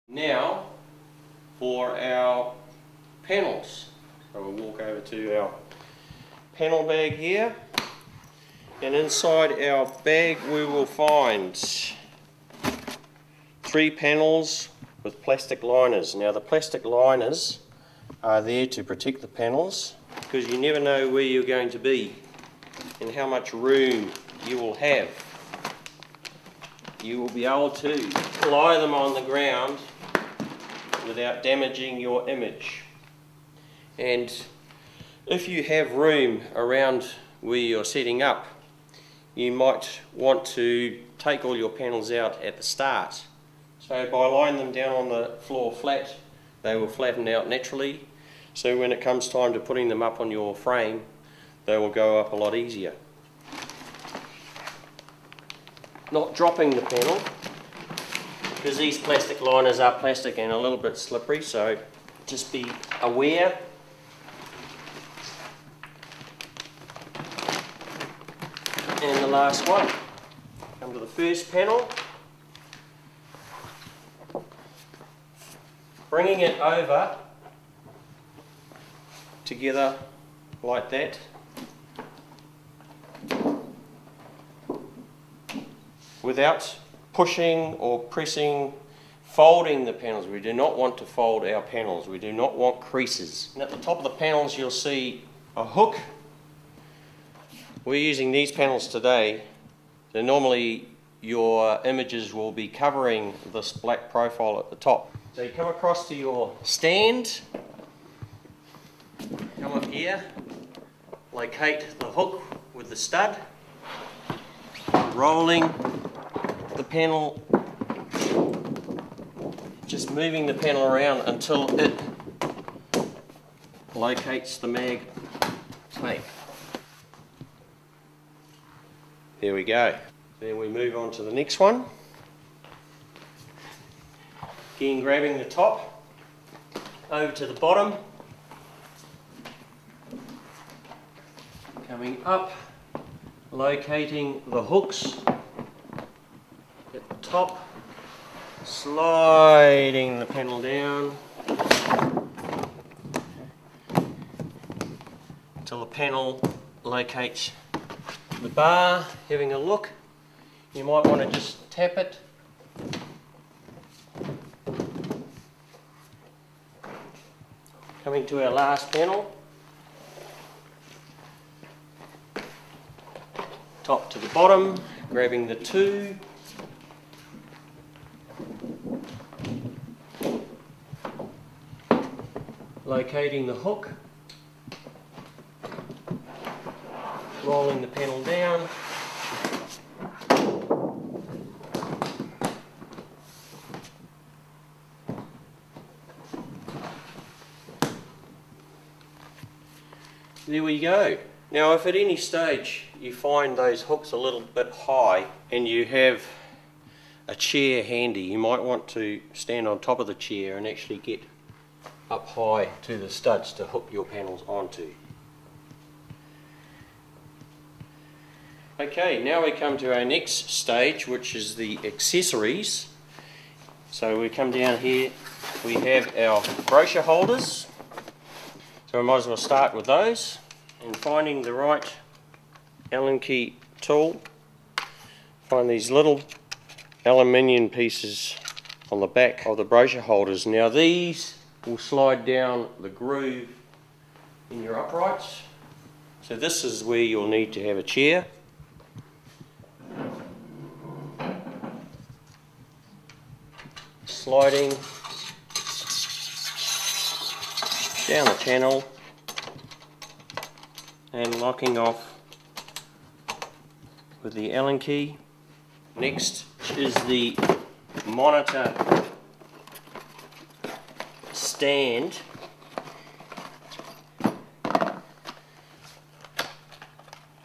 Now for our panels. So we'll walk over to our panel bag here, and inside our bag we will find 3 panels with plastic liners. Now the plastic liners are there to protect the panels because you never know where you're going to be and how much room you will have. You will be able to lie them on the ground without damaging your image. And if you have room around where you're setting up, you might want to take all your panels out at the start. So by lying them down on the floor flat, they will flatten out naturally. So when it comes time to putting them up on your frame, they will go up a lot easier. Not dropping the panel, because these plastic liners are plastic and a little bit slippery, so just be aware. And the last one. Come to the first panel. Bringing it over together like that. Without pushing or pressing, folding the panels. We do not want to fold our panels. We do not want creases. And at the top of the panels you'll see a hook. We're using these panels today. So normally your images will be covering this black profile at the top. So you come across to your stand, come up here, locate the hook with the stud, rolling the panel, just moving the panel around until it locates the mag tape. There we go. Then we move on to the next one. Again, grabbing the top over to the bottom, coming up, locating the hooks at the top, sliding the panel down until the panel locates the bar. Having a look, you might want to just tap it. Coming to our last panel, top to the bottom, grabbing the 2, locating the hook, rolling the panel down, there we go. Now if at any stage you find those hooks a little bit high and you have a chair handy, you might want to stand on top of the chair and actually get up high to the studs to hook your panels onto. Okay, now we come to our next stage, which is the accessories. So we come down here, we have our brochure holders. So we might as well start with those, and finding the right Allen key tool. Find these little aluminium pieces on the back of the brochure holders. Now these will slide down the groove in your uprights. So this is where you'll need to have a chair. Sliding down the channel and locking off with the Allen key. Next is the monitor stand.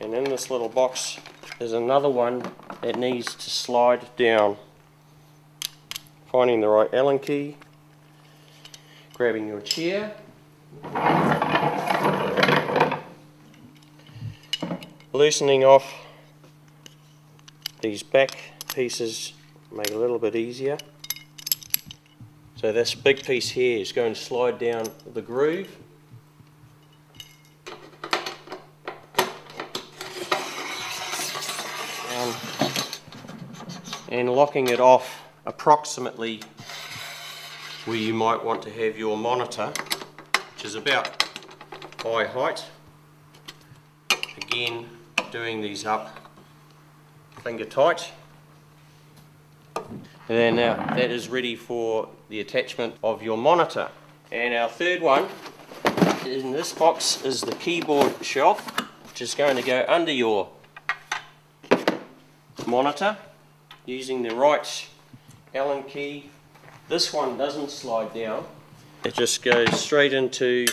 And in this little box there's another one that needs to slide down. Finding the right Allen key, grabbing your chair, loosening off these back pieces, make it a little bit easier. So this big piece here is going to slide down the groove. And locking it off approximately where you might want to have your monitor, which is about eye height. Again, doing these up finger tight. And then now that is ready for the attachment of your monitor. And our third one in this box is the keyboard shelf, which is going to go under your monitor using the right Allen key. This one doesn't slide down, it just goes straight into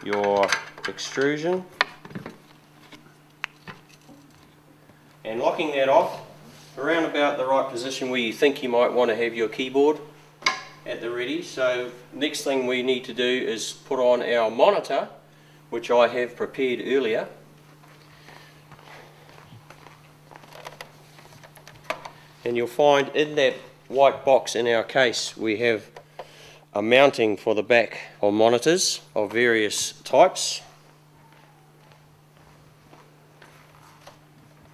your extrusion, and locking that off around about the right position where you think you might want to have your keyboard at the ready. So next thing we need to do is put on our monitor, which I have prepared earlier. And you'll find in that white box in our case we have a mounting for the back of monitors of various types,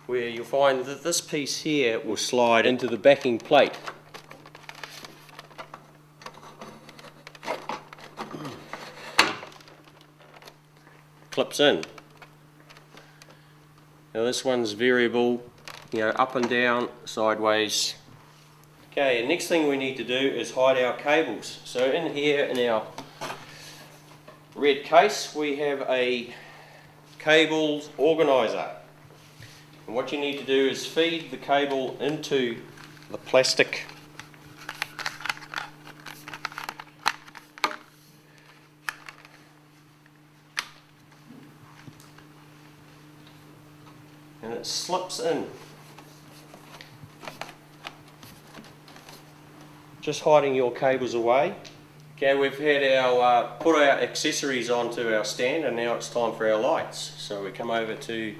where you'll find that this piece here will slide into the backing plate. Clips in. Now this one's variable, you know, up and down, sideways. Okay, and next thing we need to do is hide our cables. So in here in our red case we have a cables organizer. And what you need to do is feed the cable into the plastic and it slips in. Just hiding your cables away. Okay, we've had our put our accessories onto our stand, and now it's time for our lights. So we come over to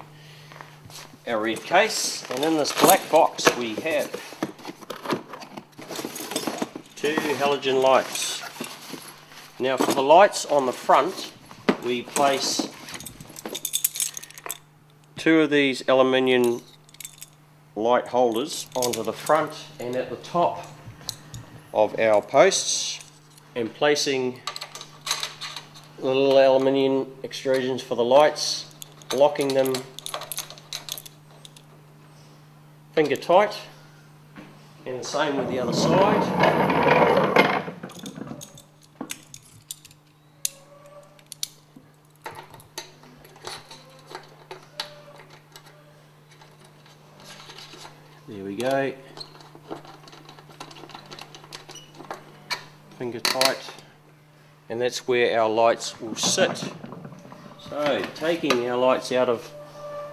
our red case, and in this black box we have 2 halogen lights. Now for the lights on the front, we place 2 of these aluminium light holders onto the front and at the top of our posts, and placing the little aluminium extrusions for the lights, locking them finger tight, and the same with the other side. There we go. Finger tight, and that's where our lights will sit. So taking our lights out of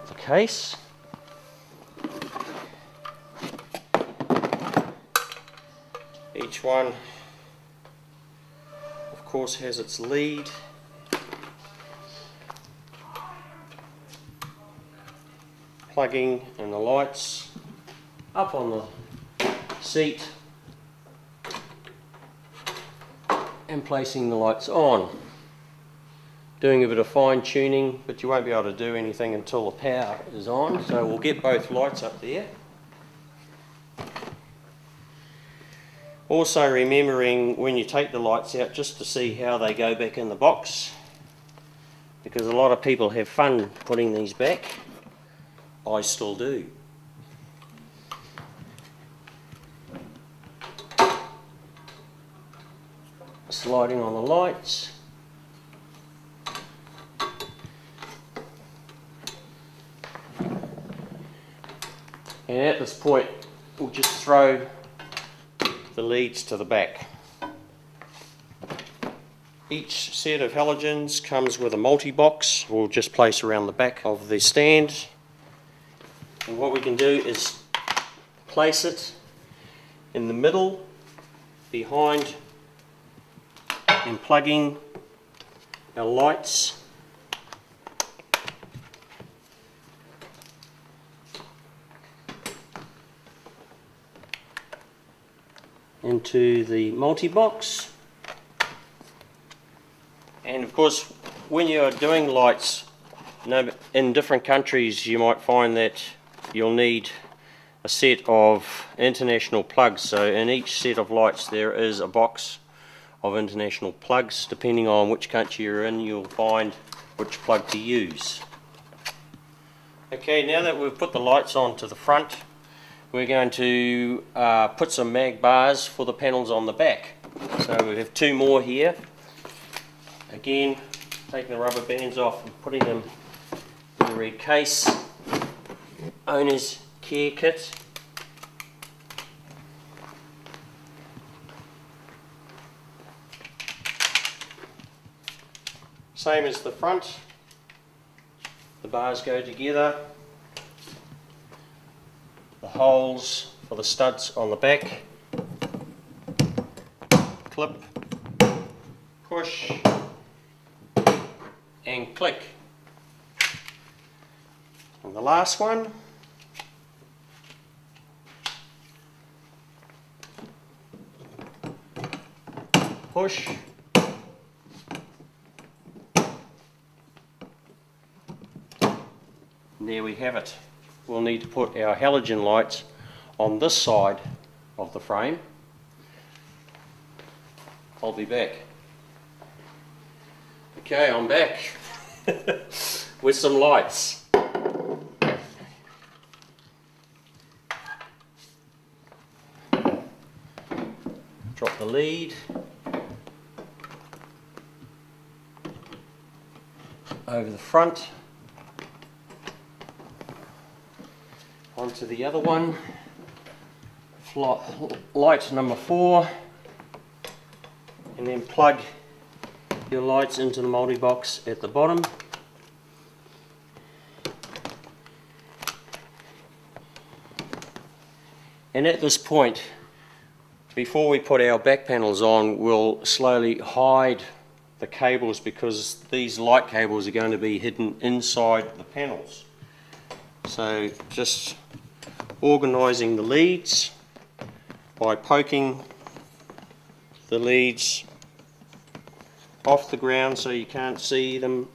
the case, each one of course has its lead, plugging in the lights up on the seat and placing the lights on. Doing a bit of fine tuning, but you won't be able to do anything until the power is on, so we'll get both lights up there. Also remembering when you take the lights out just to see how they go back in the box, because a lot of people have fun putting these back. I still do. Sliding on the lights. And at this point we'll just throw the leads to the back. Each set of halogens comes with a multi-box we'll just place around the back of the stand, and what we can do is place it in the middle behind and plugging our lights into the multi-box. And of course, when you're doing lights, in different countries you might find that you'll need a set of international plugs. So in each set of lights there is a box of international plugs. Depending on which country you're in, you'll find which plug to use. Okay, now that we've put the lights on to the front, we're going to put some mag bars for the panels on the back. So we have two more here. Again, taking the rubber bands off and putting them in the red case. Owner's care kit. Same as the front. The bars go together. The holes for the studs on the back. Clip, push, and click. And the last one, push, and there we have it. We'll need to put our halogen lights on this side of the frame. I'll be back. Okay, I'm back with some lights. Drop the lead. Over the front. Onto the other one. Light number 4. And then plug your lights into the multi-box at the bottom. And at this point, before we put our back panels on, we'll slowly hide the cables, because these light cables are going to be hidden inside the panels. So just organising the leads by poking the leads off the ground so you can't see them,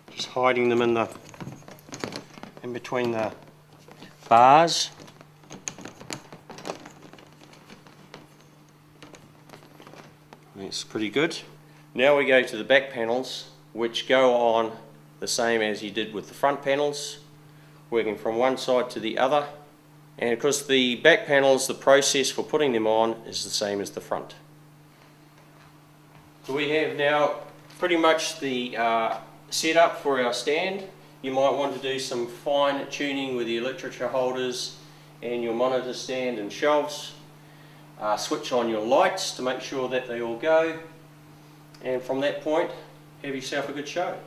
just hiding them in between the bars. That's pretty good. Now we go to the back panels, which go on the same as you did with the front panels, working from one side to the other. And of course the back panels, the process for putting them on is the same as the front. So we have now pretty much the setup for our stand. You might want to do some fine tuning with the literature holders and your monitor stand and shelves. Switch on your lights to make sure that they all go, and from that point have yourself a good show.